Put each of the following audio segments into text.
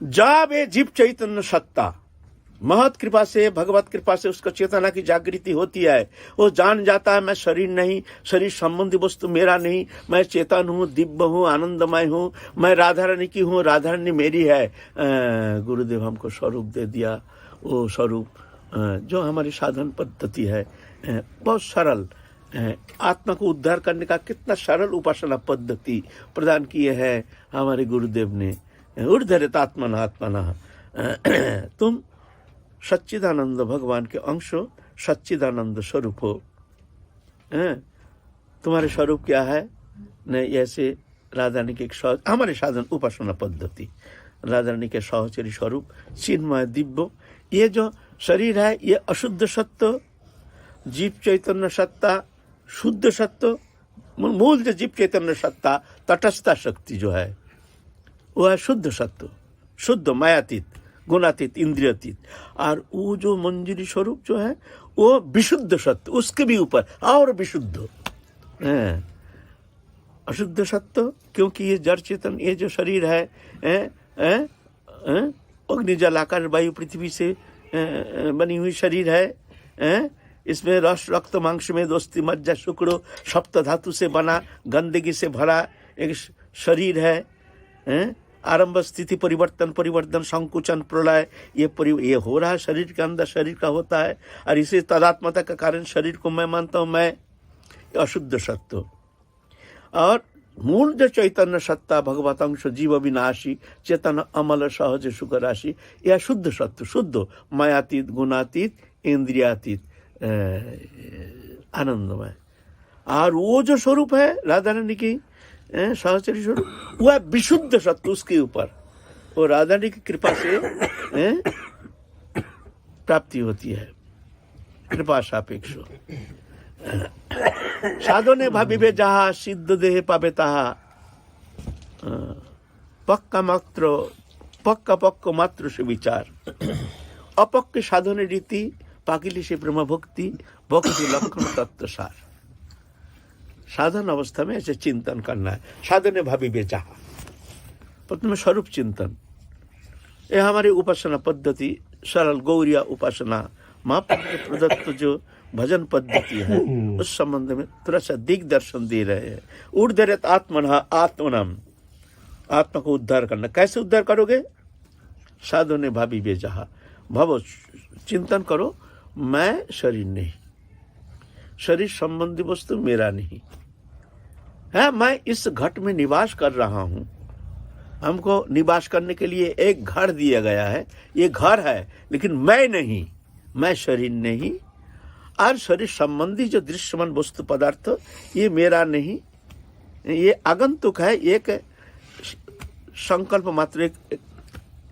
जब ये जीव चैतन्य सत्ता महत कृपा से, भगवत कृपा से उसका चेतना की जागृति होती है, वो जान जाता है मैं शरीर नहीं, शरीर संबंधी वस्तु मेरा नहीं, मैं चेतन हूँ, दिव्य हूँ, आनंदमय हूँ, मैं राधा रानी की हूँ, राधा रानी मेरी है। गुरुदेव हमको स्वरूप दे दिया, वो स्वरूप जो हमारी साधन पद्धति है, बहुत सरल, आत्मा को उद्धार करने का कितना सरल उपासना पद्धति प्रदान किए है हमारे गुरुदेव ने। ऊर्ध्वरेत आत्मना आत्मना, तुम सच्चिदानंद भगवान के अंश हो, सच्चिदानंद स्वरूप हो। तुम्हारे स्वरूप क्या है? नहीं, ऐसे राधा रानी के हमारे साधन उपासना पद्धति, राधा रानी के सहचरी स्वरूप चिन्मय दिव्य। ये जो शरीर है ये अशुद्ध सत्व, जीव चैतन्य सत्ता शुद्ध सत्व, मूल जो जीव चैतन्य सत्ता तटस्था शक्ति जो है वो है शुद्ध सत्व, शुद्ध मायातीत, गुणातीत, इंद्रियातीत। और वो जो मंजरी स्वरूप जो है वो विशुद्ध सत्व, उसके भी ऊपर और विशुद्ध अशुद्ध सत्व। क्योंकि ये जड़ चेतन, ये जो शरीर है अग्नि जल आकाश वायु पृथ्वी से बनी हुई शरीर है। इसमें रस रक्त मांस में दोस्ती मज्जा शुक्र सप्त धातु से बना गंदगी से भरा एक शरीर है। आरंभ स्थिति परिवर्तन परिवर्तन संकुचन प्रलय ये हो रहा है शरीर के अंदर, शरीर का होता है। और इसे तदात्मता का कारण शरीर को मैं मानता हूँ, मैं अशुद्ध सत्व। और मूल जो चैतन्य सत्ता भगवत अंश जीव विनाशी चेतन अमल सहज सुख राशि, यह शुद्ध सत्व, शुद्ध मायातीत, गुणातीत, इंद्रियातीत, आनंदमय। और वो जो स्वरूप है राधा रानी की सहचरी स्वरूप, वह विशुद्ध सत्व, उसके ऊपर वो राधा रानी की कृपा से प्राप्ति होती है, कृपा सापेक्ष। साधने भाविबे जाहा सिद्ध देह पावे ताहा, पक्का मात्र से विचार। अपक्के साधने रीति पाकिली से ब्रह्म भक्ति, भक्ति लक्षण तत्व सार। साधन अवस्था में ऐसे चिंतन करना है, साधने भाविबे जाहा, प्रथम स्वरूप चिंतन। ये हमारी उपासना पद्धति सरल गौरिया उपासना महाप्रभु प्रदत्त जो भजन पद्धति है उस संबंध में थोड़ा सा दिग्दर्शन दे रहे हैं। ऊर्ध्वरेत आत्मनः आत्मनम, आत्मा को उद्धार करना। कैसे उद्धार करोगे? साधने भाविबे जाहा, भव चिंतन करो, मैं शरीर नहीं, शरीर संबंधी वस्तु मेरा नहीं है, मैं इस घट में निवास कर रहा हूं। हमको निवास करने के लिए एक घर दिया गया है, ये घर है, लेकिन मैं नहीं, मैं शरीर नहीं। और शरीर संबंधी जो दृश्यमान वस्तु पदार्थ ये मेरा नहीं, ये आगंतुक है, एक संकल्प मात्र,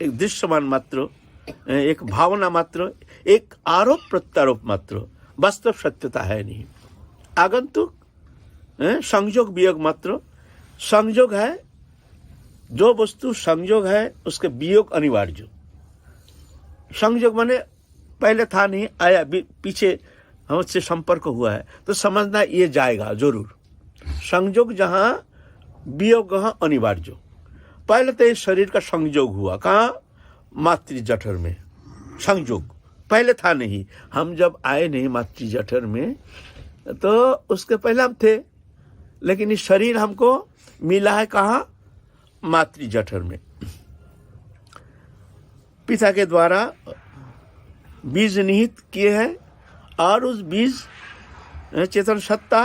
एक दृश्यमान मात्र, एक भावना मात्र, एक आरोप प्रत्यारोप मात्र, वास्तव सत्यता है नहीं। आगंतुक संयोग वियोग मात्र। संयोग है, जो वस्तु संयोग है उसके वियोग अनिवार्य। संयोग माने पहले था नहीं, आया, पीछे हमसे संपर्क हुआ है तो समझना ये जाएगा जरूर। संयोग जहाँ, वियोग वहाँ अनिवार्य। पहले तो इस शरीर का संयोग हुआ, कहाँ? मातृ जठर में संयोग, पहले था नहीं। हम जब आए नहीं मातृ जठर में तो उसके पहले हम थे, लेकिन इस शरीर हमको मिला है कहाँ? मातृ जठर में। पिता के द्वारा बीज निहित किए हैं और उस बीज चेतन सत्ता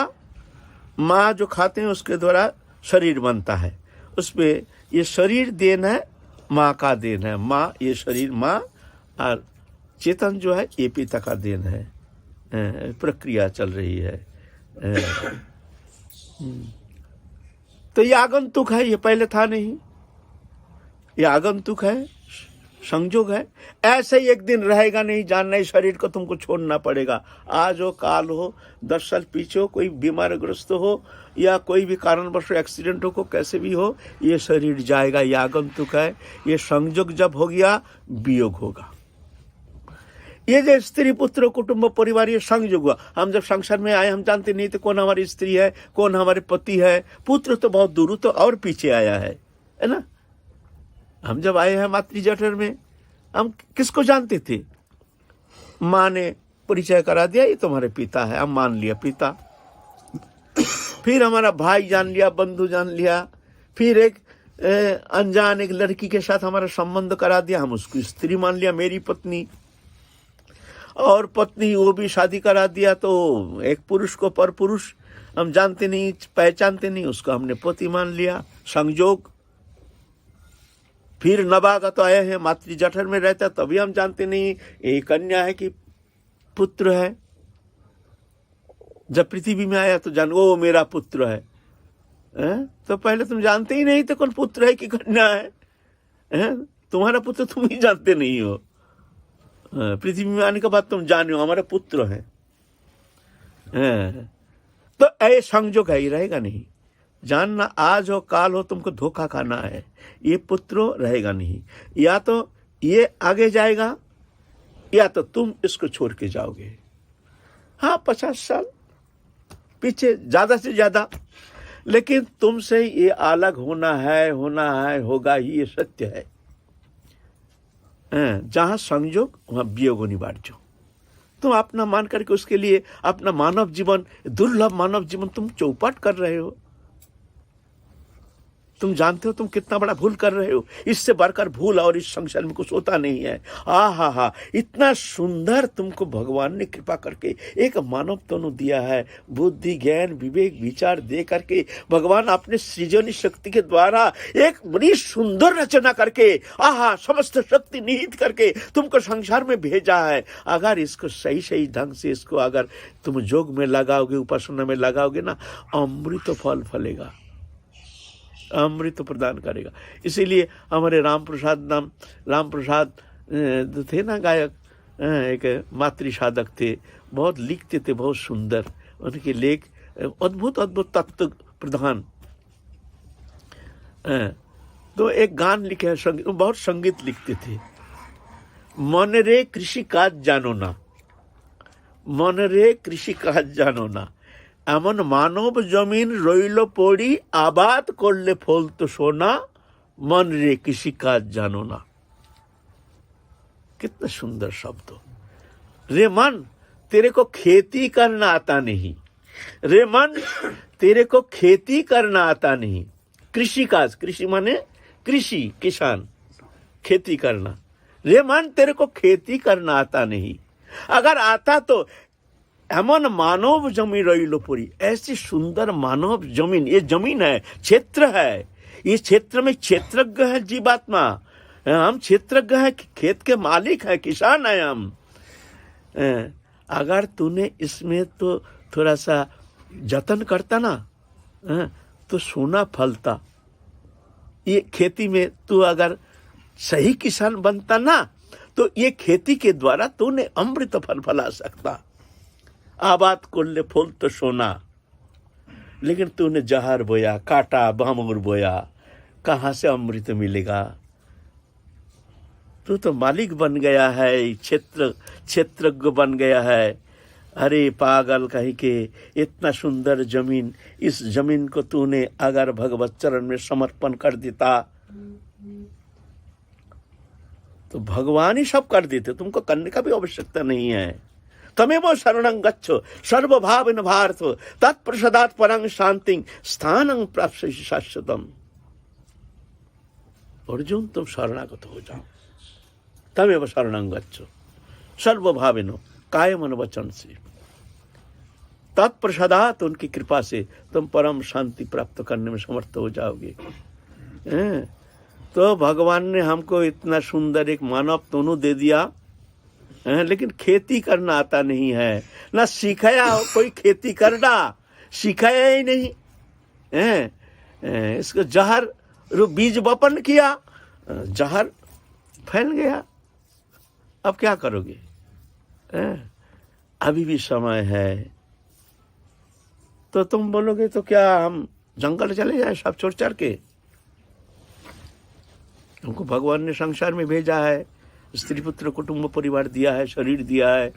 माँ जो खाते हैं उसके द्वारा शरीर बनता है। उसमें ये शरीर देन है, माँ का देन है। माँ, ये शरीर माँ, और चेतन जो है ये पिता का देन है। प्रक्रिया चल रही है। तो ये आगंतुक है, ये पहले था नहीं, ये आगंतुक है, संयोग है। ऐसे ही एक दिन रहेगा नहीं, जानना, इस शरीर को तुमको छोड़ना पड़ेगा। आज हो, काल हो, 10 साल पीछे हो, कोई बीमारग्रस्त हो या कोई भी कारणवश एक्सीडेंट हो, को कैसे भी हो, ये शरीर जाएगा, ये आगंतुक है। ये संयोग जब हो गया, वियोग होगा। ये जो स्त्री पुत्र कुटुंब परिवार ये संयोग हुआ। हम जब संसार में आए हम जानते नहीं थे कौन हमारी स्त्री है, कौन हमारे पति है। पुत्र तो बहुत दूर, तो और पीछे आया है ना। हम जब आए हैं मातृ जठर में, हम किसको जानते थे? माँ ने परिचय करा दिया, ये तुम्हारे पिता है, हम मान लिया पिता। फिर हमारा भाई जान लिया, बंधु जान लिया। फिर एक अनजान एक लड़की के साथ हमारा संबंध करा दिया, हम उसको स्त्री मान लिया, मेरी पत्नी। और पत्नी वो भी शादी करा दिया, तो एक पुरुष को पर पुरुष हम जानते नहीं, पहचानते नहीं, उसको हमने पति मान लिया, संयोग। फिर नवागत आए हैं, मातृ जठर में रहता, तभी हम जानते नहीं ये कन्या है कि पुत्र है। जब पृथ्वी में आया तो जान वो मेरा पुत्र है। तो पहले तुम जानते ही नहीं थे कौन पुत्र है कि कन्या है। तुम्हारा पुत्र तुम ही जानते नहीं हो। पृथ्वी में आने के बाद तुम जाने हो हमारा पुत्र है। तो ऐ संयोग है, ही रहेगा नहीं। जानना आज हो काल हो, तुमको धोखा खाना है, ये पुत्र रहेगा नहीं। या तो ये आगे जाएगा या तो तुम इसको छोड़ के जाओगे। हाँ, 50 साल पीछे ज्यादा से ज्यादा, लेकिन तुमसे ये अलग होना है, होगा ही, ये सत्य है। जहां संयोग वहां वियोग अनिवार्य। तुम अपना मान करके उसके लिए अपना मानव जीवन, दुर्लभ मानव जीवन तुम चौपट कर रहे हो। तुम जानते हो तुम कितना बड़ा भूल कर रहे हो। इससे बढ़कर भूल और इस संसार में कुछ होता नहीं है। हा, इतना सुंदर तुमको भगवान ने कृपा करके एक मानव तनु दिया है। बुद्धि, ज्ञान, विवेक, विचार दे करके भगवान अपने सृजनी शक्ति के द्वारा एक बड़ी सुंदर रचना करके समस्त शक्ति निहित करके तुमको संसार में भेजा है। अगर इसको सही सही ढंग से इसको अगर तुम योग में लगाओगे, उपासना में लगाओगे ना, अमृत फल फलेगा, अमृत प्रदान करेगा। इसीलिए हमारे राम प्रसाद थे ना गायक, एक मातृ साधक थे, बहुत लिखते थे, बहुत सुंदर उनके लेख, अद्भुत तत्व प्रधान। तो एक गान लिखे हैं, संगीत, बहुत संगीत लिखते थे। मन रे कृषि काज जानो ना, मन रे कृषि काज जानो ना, एमन मानव जमीन रইল पड़ी, आबाद करले फल तो सोना, मन रे कृषि काज जानो ना। कितना सुंदर शब्द। रे मन, तेरे को खेती करना आता नहीं। रे मन, तेरे को खेती करना आता नहीं। कृषि काज, कृषि माने कृषि, किसान, खेती करना। रे मन, तेरे को खेती करना आता नहीं। अगर आता तो एमन मानव जमीन रইল पड़ी, ऐसी सुंदर मानव जमीन, ये जमीन है, क्षेत्र है, इस क्षेत्र में क्षेत्रज्ञ है जीवात्मा। हम क्षेत्रज्ञ है, खेत के मालिक है, किसान है हम। अगर तूने इसमें तो थोड़ा सा जतन करता ना, तो सोना फलता। ये खेती में तू अगर सही किसान बनता ना, तो ये खेती के द्वारा तूने अमृत फल फला सकता। आबाद कर ले फूल तो सोना, लेकिन तूने जहर बोया, काटा, बामूर बोया, कहाँ से अमृत मिलेगा? तू तो मालिक बन गया है, क्षेत्रज्ञ बन गया है। अरे पागल कहीं के, इतना सुंदर जमीन, इस जमीन को तूने अगर भगवत चरण में समर्पण कर देता तो भगवान ही सब कर देते, तुमको करने का भी आवश्यकता नहीं है। तमेव शरणं गच्छ सर्वभावेन भारत, तत्प्रसादात् परं शांतिं स्थानं प्राप्स्यसि शाश्वतम्। अर्जुन, तुम शरणागत हो जाओ। तमेव शरणं गच्छ सर्वभावेन, काय मन वचन से, तत्प्रसादात्, उनकी कृपा से तुम परम शांति प्राप्त करने में समर्थ हो जाओगे। तो भगवान ने हमको इतना सुंदर एक मानव तनु दे दिया, लेकिन खेती करना आता नहीं है। ना सिखाया हो कोई खेती करना, सिखाया ही नहीं। इसको जहर बीज वपन किया, जहर फैल गया। अब क्या करोगे? अभी भी समय है। तो तुम बोलोगे तो क्या हम जंगल चले जाए सब छोड़ छाड़ के? हमको भगवान ने संसार में भेजा है, स्त्री पुत्र कुटुंब परिवार दिया है, शरीर दिया है।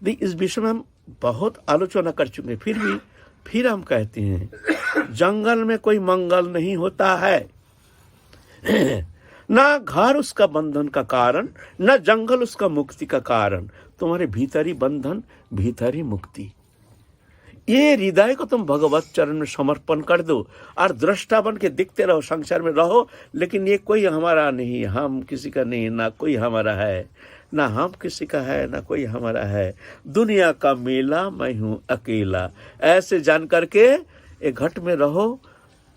इस विषय में हम बहुत आलोचना कर चुके हैं, फिर हम कहते हैं जंगल में कोई मंगल नहीं होता है। ना घर उसका बंधन का कारण, न जंगल उसका मुक्ति का कारण। तुम्हारे भीतर ही बंधन, भीतर ही मुक्ति। ये हृदय को तुम भगवत चरण में समर्पण कर दो और दृष्टा बन के दिखते रहो, संसार में रहो, लेकिन ये कोई हमारा नहीं, हम किसी का नहीं, ना कोई हमारा है, ना हम किसी का है, ना कोई हमारा है। दुनिया का मेला मैं हूँ अकेला, ऐसे जान करके एक घट में रहो।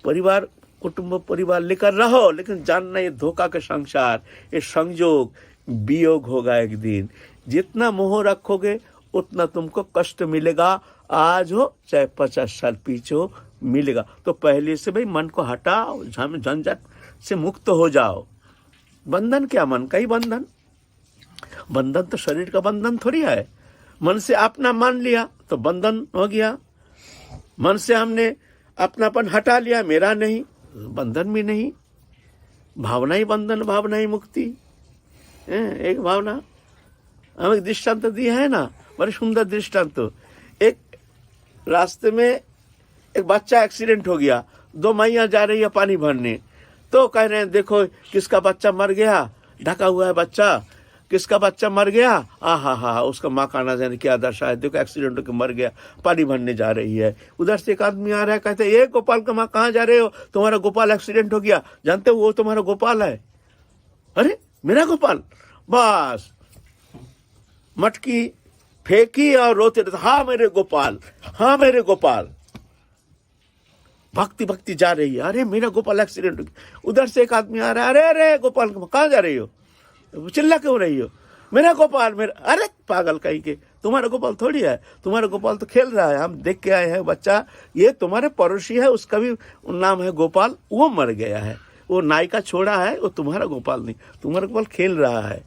परिवार, कुटुंब परिवार लेकर रहो, लेकिन जानना ये धोखा का संसार, ये संयोग वियोग होगा एक दिन। जितना मोह रखोगे उतना तुमको कष्ट मिलेगा, आज हो चाहे 50 साल पीछे हो, मिलेगा। तो पहले से भाई मन को हटाओ, झंझट से मुक्त हो जाओ। बंधन क्या? मन का ही बंधन। बंधन तो शरीर का बंधन थोड़ी है। मन से अपना मान लिया तो बंधन हो गया। मन से हमने अपनापन हटा लिया, मेरा नहीं, बंधन भी नहीं। भावना ही बंधन, भावना ही मुक्ति। एक भावना हमें दृष्टांत दिया है ना, बड़े सुंदर दृष्टांत। एक रास्ते में एक बच्चा एक्सीडेंट हो गया, 2 मैया जा रही है पानी भरने, तो कह रहे हैं देखो किसका बच्चा मर गया, ढका हुआ है बच्चा, किसका बच्चा मर गया, हा, उसका माँ का ना जाने क्या दशा है, देखो एक्सीडेंट होकर मर गया, पानी भरने जा रही है। उधर से एक आदमी आ रहा है, कहते ये गोपाल का माँ कहाँ जा रहे हो, तुम्हारा गोपाल एक्सीडेंट हो गया, जानते हो वो तुम्हारा गोपाल है। अरे मेरा गोपाल, बस मटकी फेंकी और रोते रहते, हाँ मेरे गोपाल, हाँ मेरे गोपाल। भक्ति भक्ति जा रही है, अरे मेरा गोपाल एक्सीडेंट हो गया। उधर से एक आदमी आ रहा है, अरे गोपाल कहाँ जा रही हो, चिल्ला क्यों रही हो, मेरा गोपाल मेरा। अरे पागल कहीं के, तुम्हारा गोपाल थोड़ी है, तुम्हारा गोपाल तो खेल रहा है, हम देख के आए हैं बच्चा, ये तुम्हारे पड़ोसी है, उसका भी नाम है गोपाल, वो मर गया है, वो नाई का छोड़ा है, वो तुम्हारा गोपाल नहीं, तुम्हारा गोपाल खेल रहा है,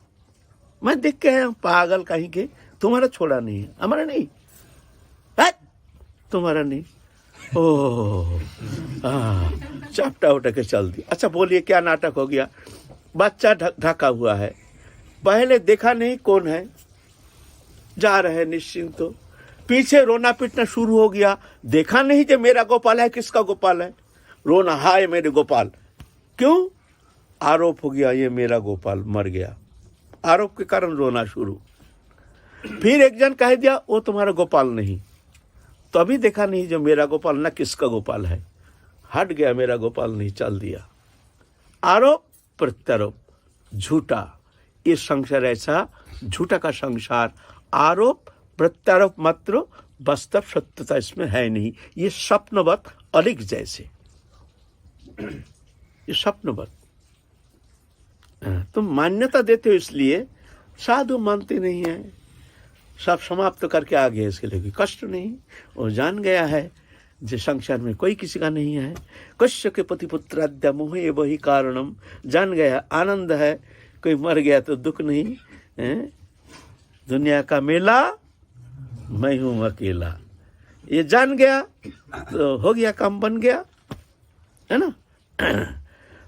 मैं देख के आया। पागल कहीं के, तुम्हारा छोड़ा नहीं है, हमारा नहीं है, तुम्हारा नहीं। ओह चपटा उठा के चल दी। अच्छा बोलिए क्या नाटक हो गया। बच्चा ढका हुआ है, पहले देखा नहीं कौन है, जा रहे निश्चिंत, तो पीछे रोना पीटना शुरू हो गया, देखा नहीं कि मेरा गोपाल है, किसका गोपाल है, रोना, हाय मेरे गोपाल। क्यों? आरोप हो गया ये मेरा गोपाल मर गया, आरोप के कारण रोना शुरू। फिर एक जन कह दिया वो तुम्हारा गोपाल नहीं, तो अभी देखा नहीं जो मेरा गोपाल ना किसका गोपाल है, हट गया मेरा गोपाल नहीं, चल दिया। आरोप प्रत्यारोप, झूठा, ये संसार ऐसा झूठा का संसार, आरोप प्रत्यारोप मात्र, वास्तव सत्यता इसमें है नहीं। ये स्वप्नवत अलिक जैसे, ये स्वप्नवत। तुम मान्यता देते हो इसलिए साधु मानते नहीं है, सब समाप्त करके आ गए, इसके लिए कष्ट नहीं। वो जान गया है जो संसार में कोई किसी का नहीं है। कश्य के पति पुत्राद्या मोहे वही कारणम, जान गया आनंद है, कोई मर गया तो दुख नहीं है। दुनिया का मेला मैं हूं अकेला, ये जान गया तो हो गया, काम बन गया, है ना।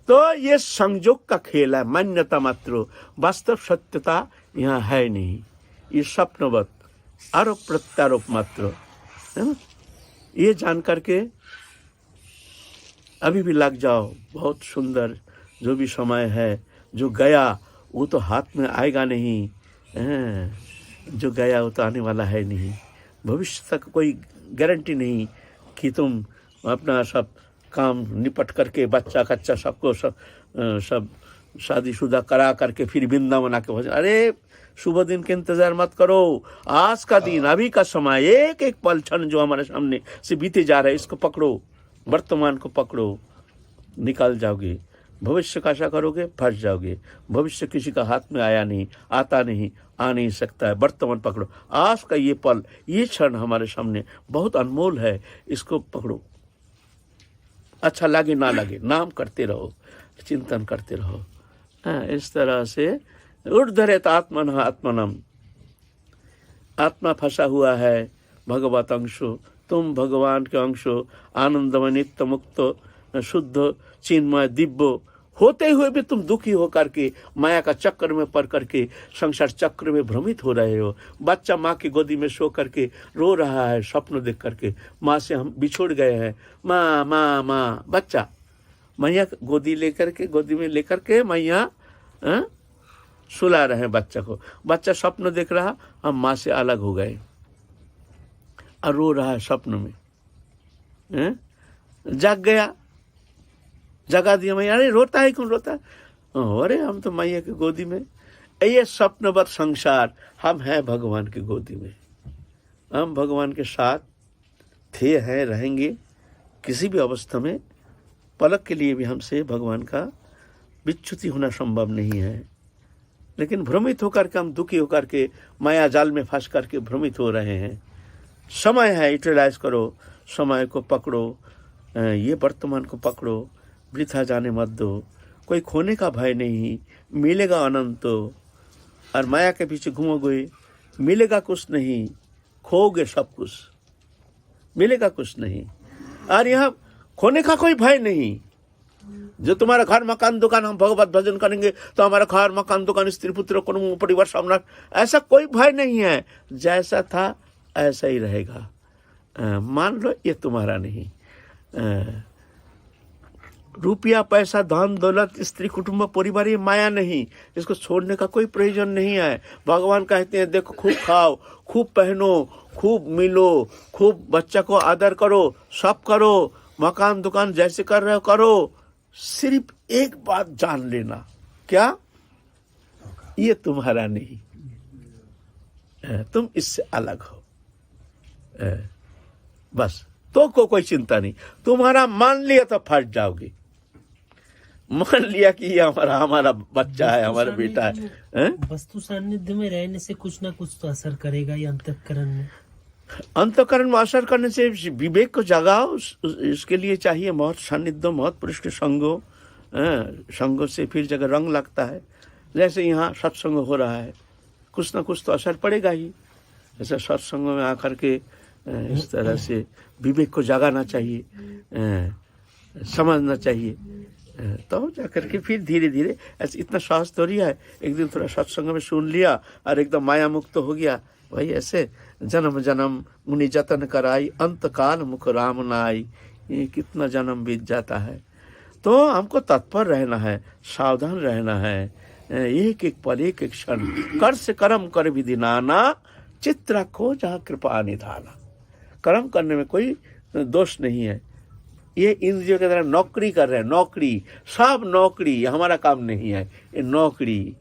तो ये संयोग का खेल है, मान्यता मात्र, वास्तव सत्यता यहाँ है नहीं। ये स्वप्नवत, आरोप प्रत्यारोप मात्र, है ना। ये जान करके अभी भी लग जाओ, बहुत सुंदर जो भी समय है, जो गया वो तो हाथ में आएगा नहीं, जो गया वो तो आने वाला है नहीं। भविष्य तक कोई गारंटी नहीं कि तुम अपना सब काम निपट करके बच्चा कच्चा सबको सब शादीशुदा करा करके फिर वृंदावन आके भजन। अरे शुभ दिन के इंतजार मत करो, आज का दिन, अभी का समय, एक एक पल क्षण जो हमारे सामने से बीते जा रहा है, इसको पकड़ो, वर्तमान को पकड़ो, निकल जाओगे। भविष्य का आशा करोगे फंस जाओगे। भविष्य किसी का हाथ में आया नहीं, आता नहीं, आ नहीं सकता है। वर्तमान पकड़ो, आज का ये पल, ये क्षण हमारे सामने बहुत अनमोल है, इसको पकड़ो। अच्छा लगे ना लगे, नाम करते रहो, चिंतन करते रहो। इस तरह से ऊर्ध्वरेत आत्मन आत्मनम, आत्मा फंसा हुआ है भगवत अंशो, तुम भगवान के अंशो, आनंदमय नित्य मुक्त शुद्ध चिन्मय दिव्य होते हुए भी तुम दुखी होकर के माया का चक्र में पड़ करके संसार चक्र में भ्रमित हो रहे हो। बच्चा माँ की गोदी में सो करके रो रहा है, स्वप्न देख करके, माँ से हम बिछोड़ गए हैं, माँ माँ माँ। बच्चा मैया गोदी में लेकर के मैया सुला रहे हैं बच्चा को। बच्चा स्वप्न देख रहा, हम माँ से अलग हो गए, और रो रहा है स्वप्न में। जाग गया, जगा दिया मैया, अरे रोता है क्यों रोता है? अरे हम तो मैया की गोदी में। ये स्वप्नवत संसार, हम हैं भगवान की गोदी में, हम भगवान के साथ थे, हैं, रहेंगे। किसी भी अवस्था में पलक के लिए भी हमसे भगवान का विच्युति होना संभव नहीं है। लेकिन भ्रमित होकर के, हम दुखी होकर के, माया जाल में फंस करके भ्रमित हो रहे हैं। समय है, यूटिलाइज करो, समय को पकड़ो, ये वर्तमान को पकड़ो, वृथा जाने मत दो। कोई खोने का भय नहीं, मिलेगा अनंत। और माया के पीछे घूमोगे, मिलेगा कुछ नहीं, खोगे सब कुछ, मिलेगा कुछ नहीं। और यहाँ खोने का कोई भय नहीं। जो तुम्हारा घर मकान दुकान, हम भगवत भजन करेंगे तो हमारा घर मकान दुकान, स्त्री पुत्र, कुटुंब परिवार, सामना, ऐसा कोई भय नहीं है। जैसा था ऐसा ही रहेगा। मान लो ये तुम्हारा नहीं। रुपया, पैसा, धन दौलत, स्त्री कुटुंब परिवार, ये माया नहीं। इसको छोड़ने का कोई प्रयोजन नहीं है। भगवान कहते हैं देखो, खूब खाओ, खूब पहनो, खूब मिलो, खूब बच्चा को आदर करो, सब करो, मकान दुकान जैसे कर रहे हो करो। सिर्फ एक बात जान लेना, क्या? ये तुम्हारा नहीं, तुम इससे अलग हो। बस, तो कोई चिंता नहीं। तुम्हारा मान लिया तो फट जाओगे। मान लिया कि ये हमारा बच्चा है, हमारा बेटा है। वस्तु सानिध्य में रहने से कुछ ना कुछ तो असर करेगा ही अंतःकरण में। अंतःकरण में असर करने से विवेक को जगाओ। इसके लिए चाहिए महत सानिध्य, महत पुरुष के संगो। संगों से फिर जगह रंग लगता है। जैसे यहाँ सत्संग हो रहा है, कुछ ना कुछ तो असर पड़ेगा ही। ऐसे सत्संग में आकर के इस तरह से विवेक को जगाना चाहिए, समझना चाहिए, तो जाकर के फिर धीरे धीरे। ऐसे इतना साहस तो रही है, एक दिन थोड़ा सत्संग में सुन लिया और एकदम माया मुक्त हो गया। भाई ऐसे जन्म जन्म मुनि जतन कराई, अंत काल मुख राम नाई। ये कितना जन्म बीत जाता है। तो हमको तत्पर रहना है, सावधान रहना है। एक एक पल, एक एक क्षण, कर से कर्म कर विधि नाना, चित्त रखो जहाँ कृपा निधाना। कर्म करने में कोई दोष नहीं है। ये इंद्रियों की तरह नौकरी कर रहे हैं, नौकरी, सब नौकरी, हमारा काम नहीं है ये नौकरी।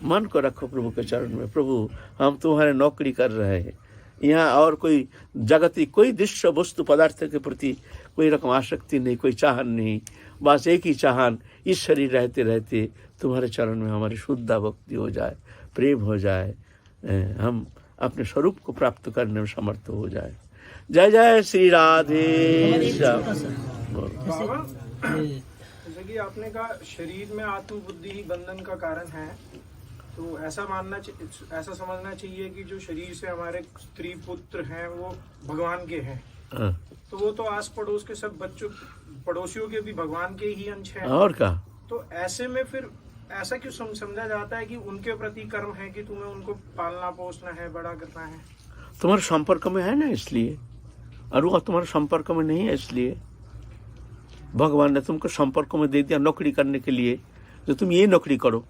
मन को रखो प्रभु के चरण में, प्रभु हम तुम्हारे नौकरी कर रहे हैं। यहाँ और कोई जगती, कोई दृश्य वस्तु पदार्थ के प्रति कोई रकम आसक्ति नहीं, कोई चाहन नहीं। बस एक ही चाहन, इस शरीर रहते रहते तुम्हारे चरण में हमारी शुद्ध भक्ति हो जाए, प्रेम हो जाए, हम अपने स्वरूप को प्राप्त करने में समर्थ हो जाए। जय जय श्री राधे श्याम। जैसे कि आपने कहा शरीर में आत्मबुद्धि ही बंधन का कारण है, तो ऐसा समझना चाहिए कि जो शरीर से हमारे स्त्री पुत्र हैं वो भगवान के हैं। तो वो तो आस पड़ोस के सब बच्चों, पड़ोसियों के भी भगवान के ही अंश हैं। और क्या? तो ऐसे में फिर ऐसा क्यों समझा जाता है कि उनके प्रति कर्म है कि तुम्हें उनको पालना पोसना है, बड़ा करना है? तुम्हारे संपर्क में है ना, इसलिए। और वो तुम्हारे संपर्क में नहीं है, इसलिए भगवान ने तुमको संपर्क में दे दिया नौकरी करने के लिए, जो तुम ये नौकरी करो।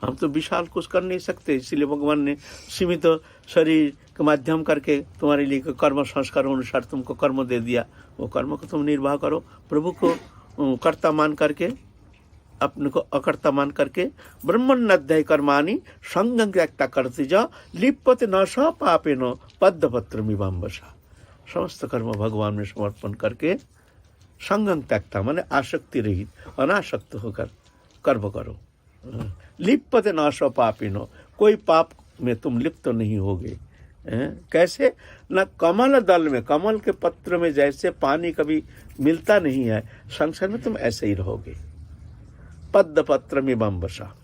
हम तो विशाल कुछ कर नहीं सकते, इसलिए भगवान ने सीमित शरीर के माध्यम करके तुम्हारे लिए कर्म संस्कार अनुसार तुमको कर्म दे दिया। वो कर्म को तुम निर्वाह करो, प्रभु को कर्ता मान करके, अपने को अकर्ता मान करके। ब्रह्मण अध्याय कर्माणी संगं त्यक्ता करती जा, लिप्यते न स पापेन पद्मपत्र मिवाम्बसा। समस्त कर्म भगवान में समर्पण करके संगं त्यक्ता माने आसक्ति रहित, अनासक्त होकर कर्म करो। लिप्यते न स पापेन, कोई पाप में तुम लिप्त नहीं होगे। कैसे? न कमल दल में, कमल के पत्र में जैसे पानी कभी मिलता नहीं है, संसार में तुम ऐसे ही रहोगे। पद्मपत्रम एवं अम्बुसा,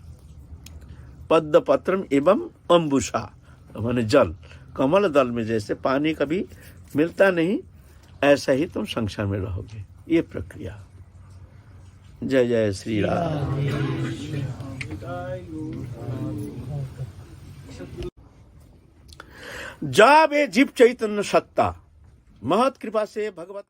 पद्मपत्रम एवं अम्बुसा माने जल, कमल दल में जैसे पानी कभी मिलता नहीं, ऐसा ही तुम संसार में रहोगे। ये प्रक्रिया। जय जय श्री राम। जाबे जीव चैतन्य सत्ता, महत कृपा से भगवत